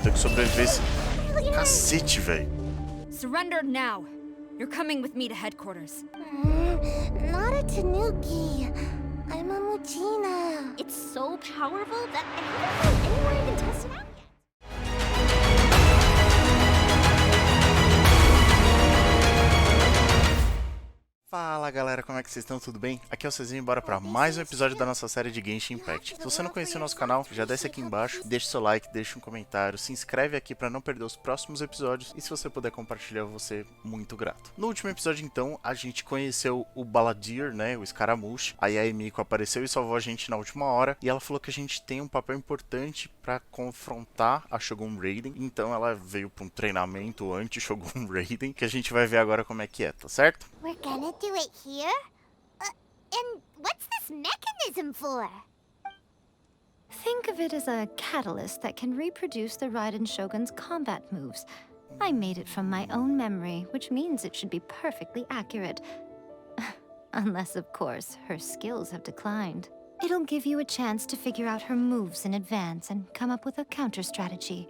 Tem que sobreviver esse cacete, velho. Surrender now. You're coming with me to headquarters. Not a tanuki. I'm a Mujina. It's so powerful that I haven't found anyone who can test it out yet. Fala galera, como é que vocês estão? Tudo bem? Aqui é o Cezinho e bora pra mais um episódio da nossa série de Genshin Impact. Se você não conhecia o nosso canal, já desce aqui embaixo, deixa seu like, deixa um comentário, se inscreve aqui pra não perder os próximos episódios e se você puder compartilhar, eu vou ser muito grato. No último episódio então, a gente conheceu o Valeeeeu, né, o escaramuche. Aí a Emiko apareceu e salvou a gente na última hora e ela falou que a gente tem um papel importante pra confrontar a Shogun Raiden. Então ela veio pra um treinamento anti-Shogun Raiden, que a gente vai ver agora como é que é, tá certo? We're gonna do it here? And what's this mechanism for? Think of it as a catalyst that can reproduce the Raiden Shogun's combat moves. I made it from my own memory, which means it should be perfectly accurate. Unless, of course, her skills have declined. It'll give you a chance to figure out her moves in advance and come up with a counter strategy.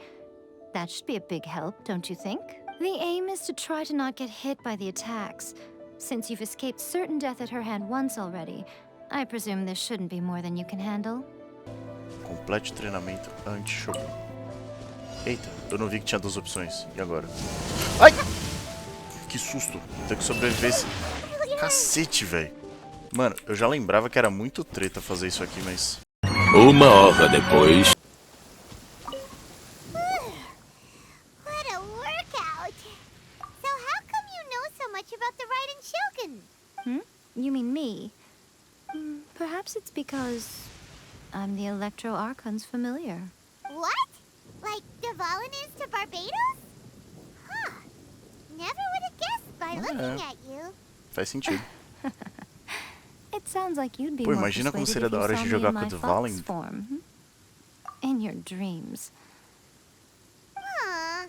That should be a big help, don't you think? The aim is to try to not get hit by the attacks. Since you've escaped certain death at her hand once already, I presume this shouldn't be more than you can handle. Complete o treinamento anti-Shogun. Eita, eu não vi que tinha duas opções. E agora? Ai! Que susto. Tem que sobreviver esse cacete, velho. Mano, eu já lembrava que era muito treta fazer isso aqui, mas... Uma hora depois... What a workout! So how come you know so much about the Raiden Shogun? You mean me? Perhaps it's because I'm the Electro Archon's familiar. What? Like Devalin is to Barbados? Huh. Never would have guessed by looking at you. Faz sentido. It sounds like you'd be Pô, more imagina como persuaded seria da if hora you de saw me jogar in com o my Devalin. fox form. In your dreams. Huh.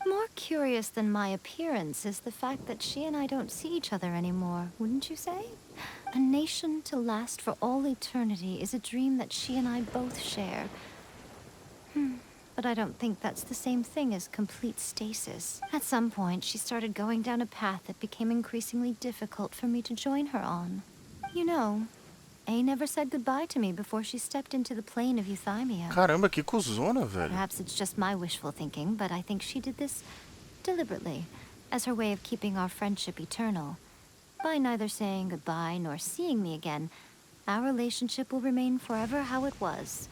More curious than my appearance is the fact that she and I don't see each other anymore, wouldn't you say? A nation to last for all eternity is a dream that she and I both share. But I don't think that's the same thing as complete stasis. At some point, she started going down a path that became increasingly difficult for me to join her on. You know, A never said goodbye to me before she stepped into the plane of euthymia. Caramba, que cuzona, velho. Perhaps it's just my wishful thinking, but I think she did this deliberately, as her way of keeping our friendship eternal. By neither saying goodbye nor seeing me again, our relationship will remain forever how it was.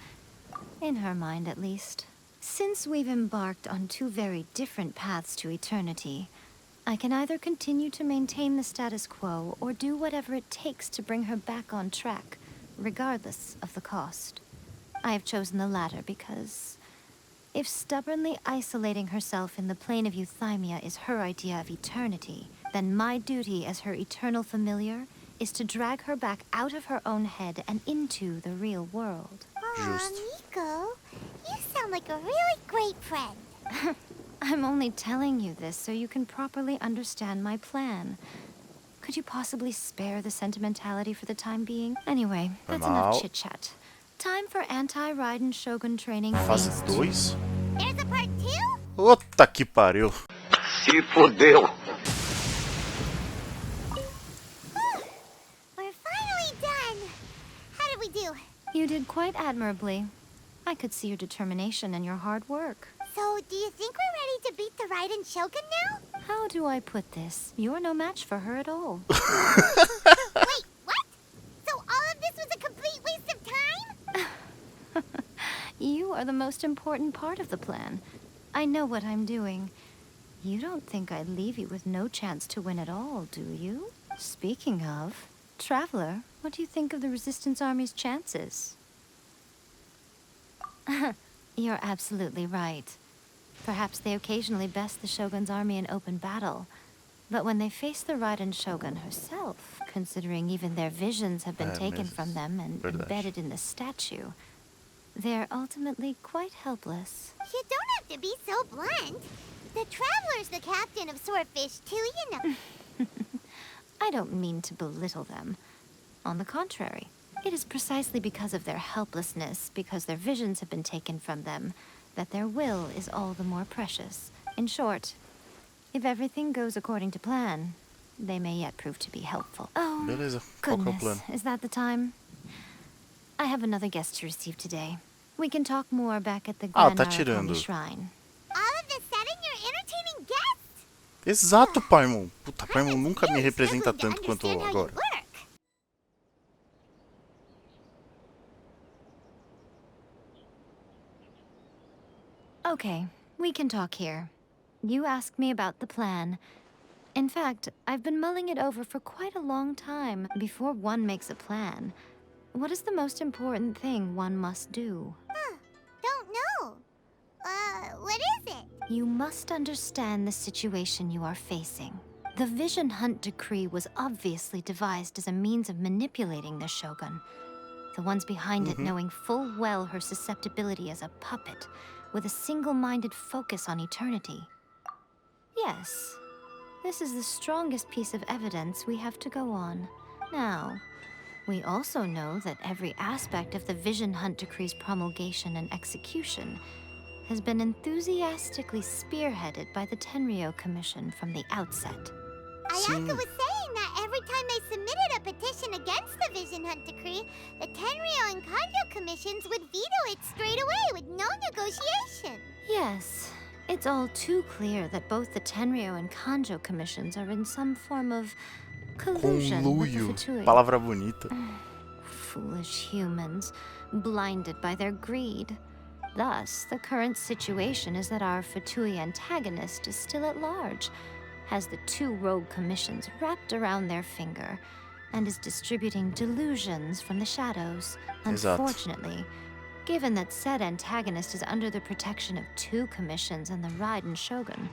In her mind, at least. Since we've embarked on two very different paths to eternity, I can either continue to maintain the status quo or do whatever it takes to bring her back on track, regardless of the cost. I have chosen the latter because if stubbornly isolating herself in the plane of euthymia is her idea of eternity, then my duty as her eternal familiar is to drag her back out of her own head and into the real world. Aw, Nico, you sound like a really great friend. I'm only telling you this so you can properly understand my plan. Could you possibly spare the sentimentality for the time being? Anyway, that's enough chit-chat. Time for anti-Raiden Shogun training Fase phase 2? There's a part 2? Ota que pariu. Se fodeu! We're finally done. How did we do? You did quite admirably. I could see your determination and your hard work. So, do you think we're ready to beat the Raiden Shogun now? How do I put this? You're no match for her at all. Wait, what? So all of this was a complete waste of time? You are the most important part of the plan. I know what I'm doing. You don't think I'd leave you with no chance to win at all, do you? Speaking of, Traveler, what do you think of the Resistance Army's chances? You're absolutely right. Perhaps they occasionally best the Shogun's army in open battle. But when they face the Raiden Shogun herself, considering even their visions have been taken from them and embedded in the statue, they're ultimately quite helpless. You don't have to be so blunt. The Traveler's the captain of Swordfish too, you know. I don't mean to belittle them. On the contrary, it is precisely because of their helplessness, because their visions have been taken from them, that their will is all the more precious. In short, if everything goes according to plan, they may yet prove to be helpful. Oh, Beleza, qual que é o goodness, plano? is that the time? I have another guest to receive today. We can talk more back at the Ah, Grand tá tirando. Shrine. All of a sudden, you're entertaining guests. Exato, Paimon. Puta, Paimon nunca me Really representa struggling to tanto quanto understand how you agora. work. Okay, we can talk here. You asked me about the plan. In fact, I've been mulling it over for quite a long time. Before one makes a plan, what is the most important thing one must do? Don't know. What is it? You must understand the situation you are facing. The Vision Hunt Decree was obviously devised as a means of manipulating the Shogun. The ones behind it knowing full well her susceptibility as a puppet, with a single-minded focus on eternity. Yes, this is the strongest piece of evidence we have to go on. Now, we also know that every aspect of the Vision Hunt Decree's promulgation and execution has been enthusiastically spearheaded by the Tenryou Commission from the outset. Ayaka was saying that every time they submitted a petition against the Vision Hunt Decree, the Tenryou and Kanjo commissions would veto it straight away with no negotiation. Yes, it's all too clear that both the Tenryou and Kanjo commissions are in some form of collusion with the Conluio. Fatui. Palavra bonita. Foolish humans, blinded by their greed. Thus, the current situation is that our Fatui antagonist is still at large, has the two rogue commissions wrapped around their finger, and is distributing delusions from the shadows. Exato. Unfortunately, given that said antagonist is under the protection of two commissions and the Raiden Shogun,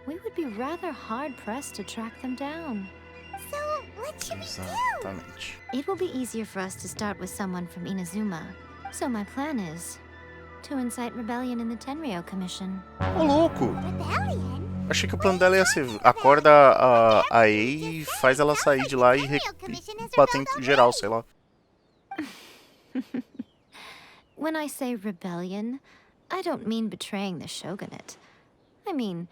we would be rather hard-pressed to track them down. So, what should we do? Exatamente. It will be easier for us to start with someone from Inazuma. So my plan is to incite rebellion in the Tenryou Commission. Ô, louco! Rebellion? Achei que o plano dela ia ser acorda a Ei e faz ela sair de lá e bater em geral, sei lá. When I say rebellion, I don't mean betraying the shogunate. I mean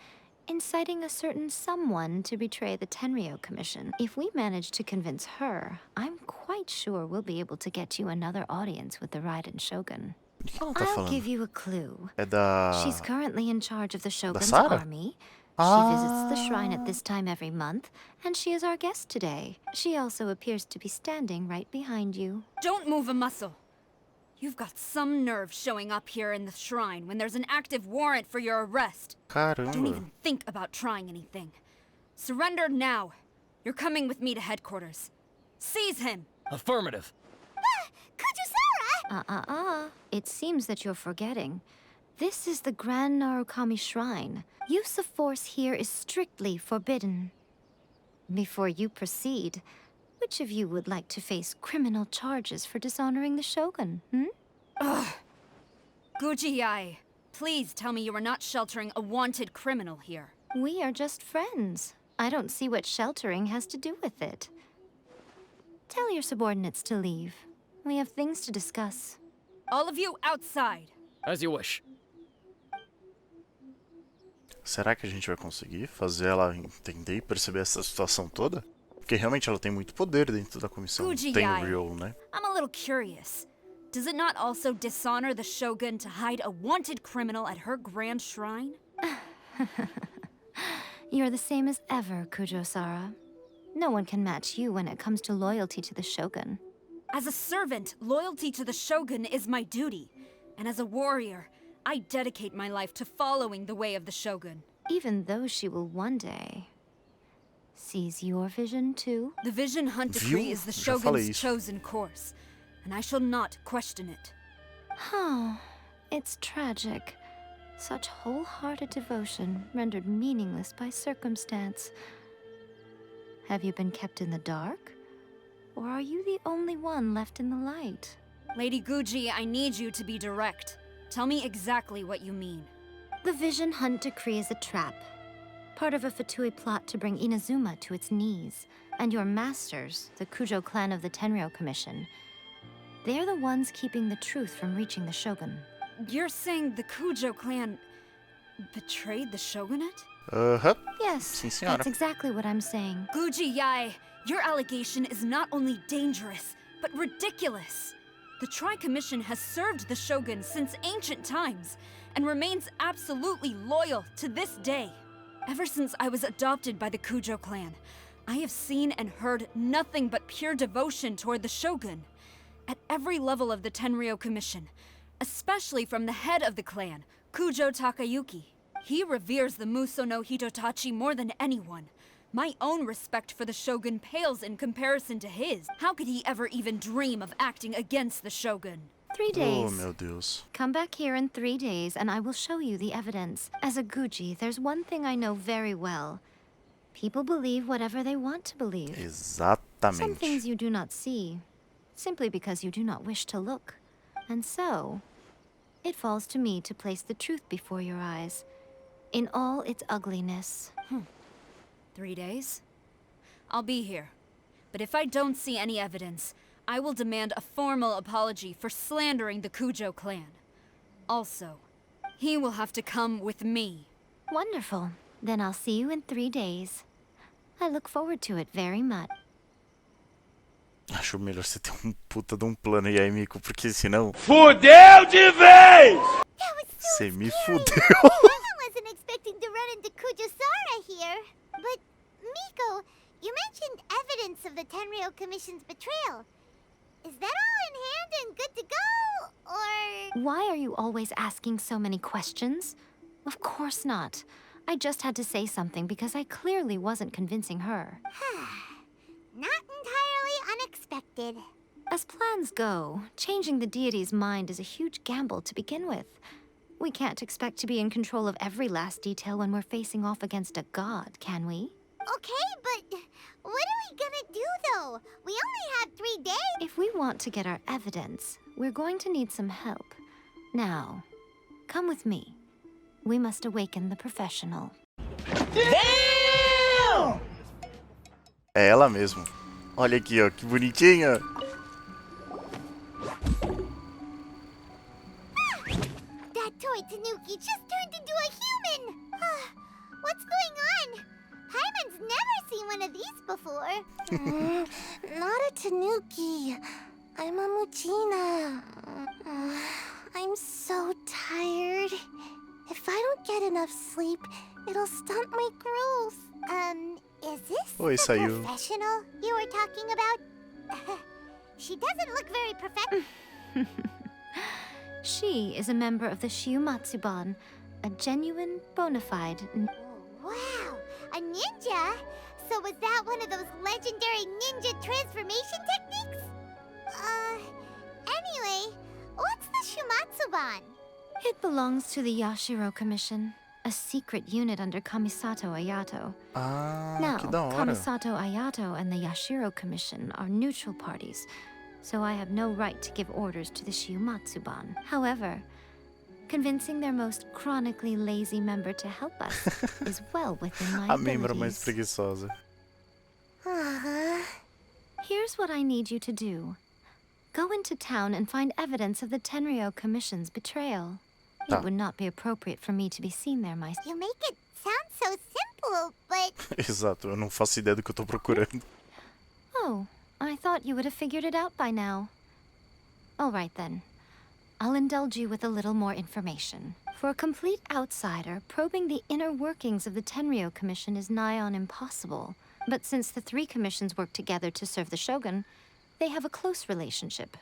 inciting a certain someone to betray the Tenryou Commission. If we manage to convince her, I'm quite sure we'll be able to get you another audience with the Raiden Shogun. O que ela tá I'll falando? give you a clue. É da... She's currently in charge of the Shogun's Sarah? army. She visits the shrine at this time every month, and she is our guest today. She also appears to be standing right behind you. Don't move a muscle. You've got some nerve showing up here in the shrine when there's an active warrant for your arrest. Don't Caramba. even think about trying anything. Surrender now. You're coming with me to headquarters. Seize him! Affirmative. Kujusara! It seems that you're forgetting. This is the Grand Narukami Shrine. Use of force here is strictly forbidden. Before you proceed, which of you would like to face criminal charges for dishonoring the Shogun, Guji-ai, please tell me you are not sheltering a wanted criminal here. We are just friends. I don't see what sheltering has to do with it. Tell your subordinates to leave. We have things to discuss. All of you outside. As you wish. Será que a gente vai conseguir fazer ela entender e perceber essa situação toda? Porque realmente ela tem muito poder dentro da comissão. Tenryou, né? I'm a little curious. Does it not also dishonor the Shogun to hide a wanted criminal at her grand shrine? You're the same as ever, Kujo-Sara. No one can match you when it comes to loyalty to the Shogun. As a servant, loyalty to the Shogun is my duty. And as a warrior, I dedicate my life to following the way of the Shogun. Even though she will one day seize your vision too. The Vision Hunt Decree is the Já falei Shogun's isso. chosen course, and I shall not question it. Oh, it's tragic. Such wholehearted devotion rendered meaningless by circumstance. Have you been kept in the dark? Or are you the only one left in the light? Lady Guji, I need you to be direct. Tell me exactly what you mean. The Vision Hunt Decree is a trap. Part of a Fatui plot to bring Inazuma to its knees. And your masters, the Kujo clan of the Tenryou Commission. They're the ones keeping the truth from reaching the Shogun. you're saying the Kujo clan betrayed the shogunate? Aham. Yes, Sim, senhora. that's exactly what I'm saying. Guji Yae, your allegation is not only dangerous, but ridiculous. The Tri-Commission has served the shogun since ancient times, and remains absolutely loyal to this day. Ever since I was adopted by the Kujo clan, I have seen and heard nothing but pure devotion toward the shogun. At every level of the Tenryou Commission, especially from the head of the clan, Kujo Takayuki. He reveres the Muso no Hitotachi more than anyone. My own respect for the shogun pales in comparison to his. How could he ever even dream of acting against the shogun? 3 days. Oh, meu Deus. Come back here in 3 days and I will show you the evidence. As a Guji, there's one thing I know very well. People believe whatever they want to believe. Some Exatamente. things you do not see, simply because you do not wish to look. And so, it falls to me to place the truth before your eyes, in all its ugliness. 3 days? I'll be here. But if I don't see any evidence, I will demand a formal apology for slandering the Kujo clan. Also, he will have to come with me. Wonderful. Then I'll see you in 3 days. I look forward to it very much. Acho melhor você ter puta de plano aí, Miko, porque senão Fudeu de vez! That was so você me scary. fudeu. I wasn't expecting to run into Kujosara here. But, Miko, you mentioned evidence of the Tenryou Commission's betrayal. Is that all in hand and good to go? Or... Why are you always asking so many questions? Of course not. I just had to say something because I clearly wasn't convincing her. Not entirely unexpected. As plans go, changing the deity's mind is a huge gamble to begin with. We can't expect to be in control of every last detail when we're facing off against a god, can we? Okay, but what are we gonna do, though? We only have 3 days. If we want to get our evidence, we're going to need some help. Now, come with me. We must awaken the professional. É ela mesmo. Olha aqui, ó, que bonitinha. That toy Tanuki just turned into a human! What's going on? Hyman's never seen one of these before. Not a Tanuki. I'm a Muchina. I'm so tired. If I don't get enough sleep, it'll stunt my growth. Is this Oi, the saiu. professional you were talking about? She doesn't look very professional. She is a member of the Shiumatsuban, a genuine, bona fide... Wow, a ninja? So was that one of those legendary ninja transformation techniques? Anyway, what's the Shumatsuban? It belongs to the Yashiro Commission, a secret unit under Kamisato Ayato. Ah, Now, que da hora. Kamisato Ayato and the Yashiro Commission are neutral parties, so I have no right to give orders to the Shiumatsuban. However, convincing their most chronically lazy member to help us is well within my A membro mais abilities. preguiçosa. Here's what I need you to do. Go into town and find evidence of the Tenryou Commission's betrayal. Tá. It would not be appropriate for me to be seen there myself. You make it sound so simple, but Exato, eu não faço ideia do que eu tô procurando. Oh, I thought you would have figured it out by now. All right then. I'll indulge you with a little more information. For a complete outsider, probing the inner workings of the Tenryou Commission is nigh on impossible. But since the 3 commissions work together to serve the shogun, they have a close relationship.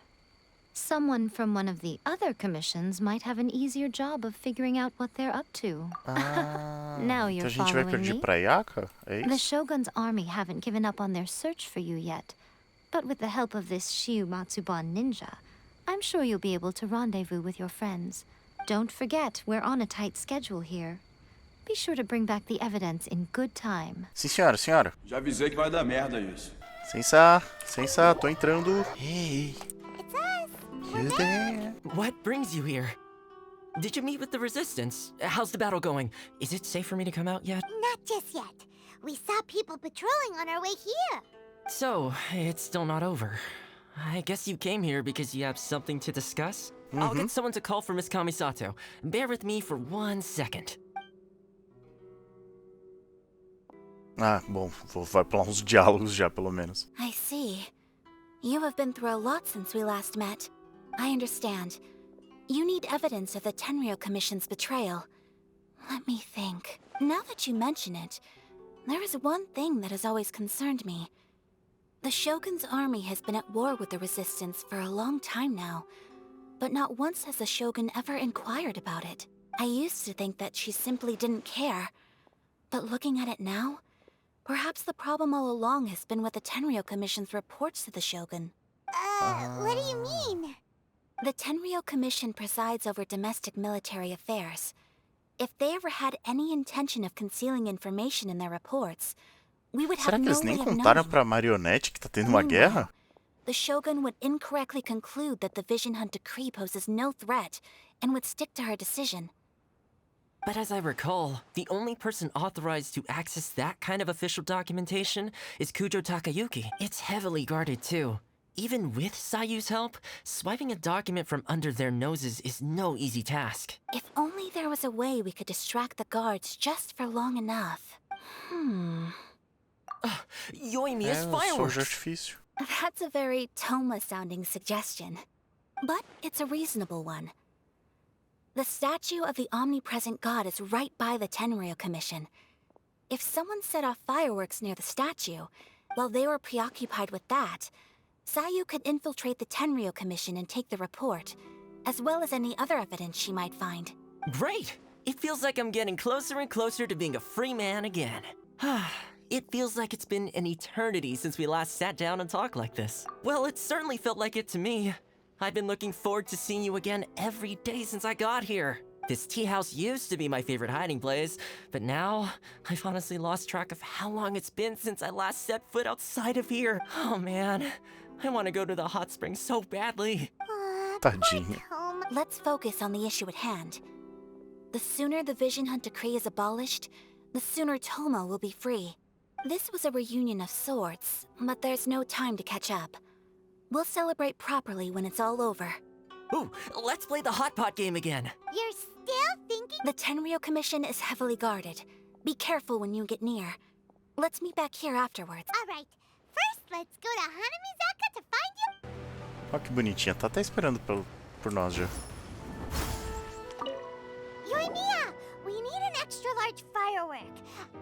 Someone from one of the other commissions might have an easier job of figuring out what they're up to. Ah, Now então you're a gente vai following pedir me? pra Yaka? É The isso? Shogun's army haven't given up on their search for you yet. But with the help of this Shiumatsuban ninja, I'm sure you'll be able to rendezvous with your friends. Don't forget, we're on a tight schedule here. Be sure to bring back the evidence in good time. Sim, senhora, senhora. Já avisei que vai dar merda isso. Sensa, tô entrando. Hey, it's us. you there? What brings you here? Did you meet with the resistance? How's the battle going? Is it safe for me to come out yet? Not just yet. We saw people patrolling on our way here. So, it's still not over. I guess you came here because you have something to discuss? I'll get someone to call for Miss Kamisato. Bear with me for 1 second. Ah, bom, vai pular uns diálogos já, pelo menos. I see. You have been through a lot since we last met. I understand. You need evidence of the Tenryou Commission's betrayal. Let me think. Now that you mention it, there is one thing that has always concerned me. The Shogun's army has been at war with the Resistance for a long time now, but not once has the Shogun ever inquired about it. I used to think that she simply didn't care, but looking at it now, perhaps the problem all along has been with the Tenryou Commission's reports to the Shogun. What do you mean? The Tenryou Commission presides over domestic military affairs. If they ever had any intention of concealing information in their reports, we would have Será que no eles nem way of contaram knowing. pra marionete que tá tendo uma guerra? The Shogun would incorrectly conclude that the Vision Hunt decree poses no threat, and would stick to her decision. But as I recall, the only person authorized to access that kind of official documentation is Kujo Takayuki. It's heavily guarded too. Even with Sayu's help, swiping a document from under their noses is no easy task. If only there was a way we could distract the guards just for long enough. Yoimiya's Fogos de fireworks! artifício. That's a very Toma-sounding suggestion. But it's a reasonable one. The statue of the omnipresent god is right by the Tenryou Commission. If someone set off fireworks near the statue, while they were preoccupied with that, Sayu could infiltrate the Tenryou Commission and take the report, as well as any other evidence she might find. Great! It feels like I'm getting closer and closer to being a free man again. It feels like it's been an eternity since we last sat down and talked like this. Well, it certainly felt like it to me. I've been looking forward to seeing you again every day since I got here. This tea house used to be my favorite hiding place, but now I've honestly lost track of how long it's been since I last set foot outside of here. Oh man, I want to go to the hot springs so badly. Tadinha. Let's focus on the issue at hand. The sooner the Vision Hunt decree is abolished, the sooner Tomo will be free. This was a reunion of sorts, but there's no time to catch up. We'll celebrate properly when it's all over. Ooh, let's play the hot pot game again. You're still thinking? The Tenryou Commission is heavily guarded. Be careful when you get near. Let's meet back here afterwards. Alright. First, let's go to Hanamizaka to find you. Olha que bonitinha, tá até esperando por nós já. Yoimiya, we need an extra large firework.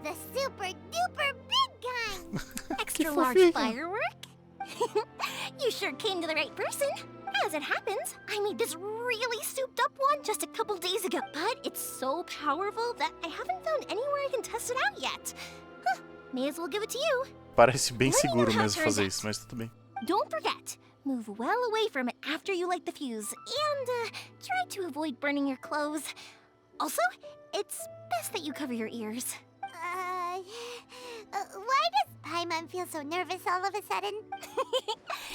The super duper big kind. Extra large firework? You sure came to the right person. As it happens, I made this really souped up one just a couple days ago. But it's so powerful that I haven't found anywhere I can test it out yet. May as well give it to you. Parece bem seguro mesmo fazer isso, mas tudo bem. Don't forget, move well away from it after you light the fuse. And try to avoid burning your clothes. Also, it's best that you cover your ears. Why does Paimon feel so nervous all of a sudden?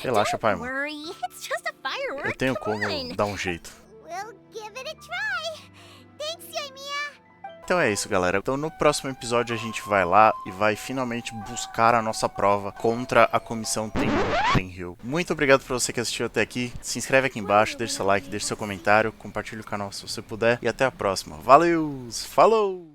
Relaxa, Paimon. Worry, it's just a firework. Eu tenho como dar um jeito. We'll give it a try. Thanks, Yoimiya. Então é isso, galera. Então no próximo episódio a gente vai lá e vai finalmente buscar a nossa prova contra a comissão Tenryou. Muito obrigado por você que assistiu até aqui. Se inscreve aqui embaixo, deixa seu like, deixa seu comentário, compartilha o canal se você puder. E até a próxima. Valeu! Falou!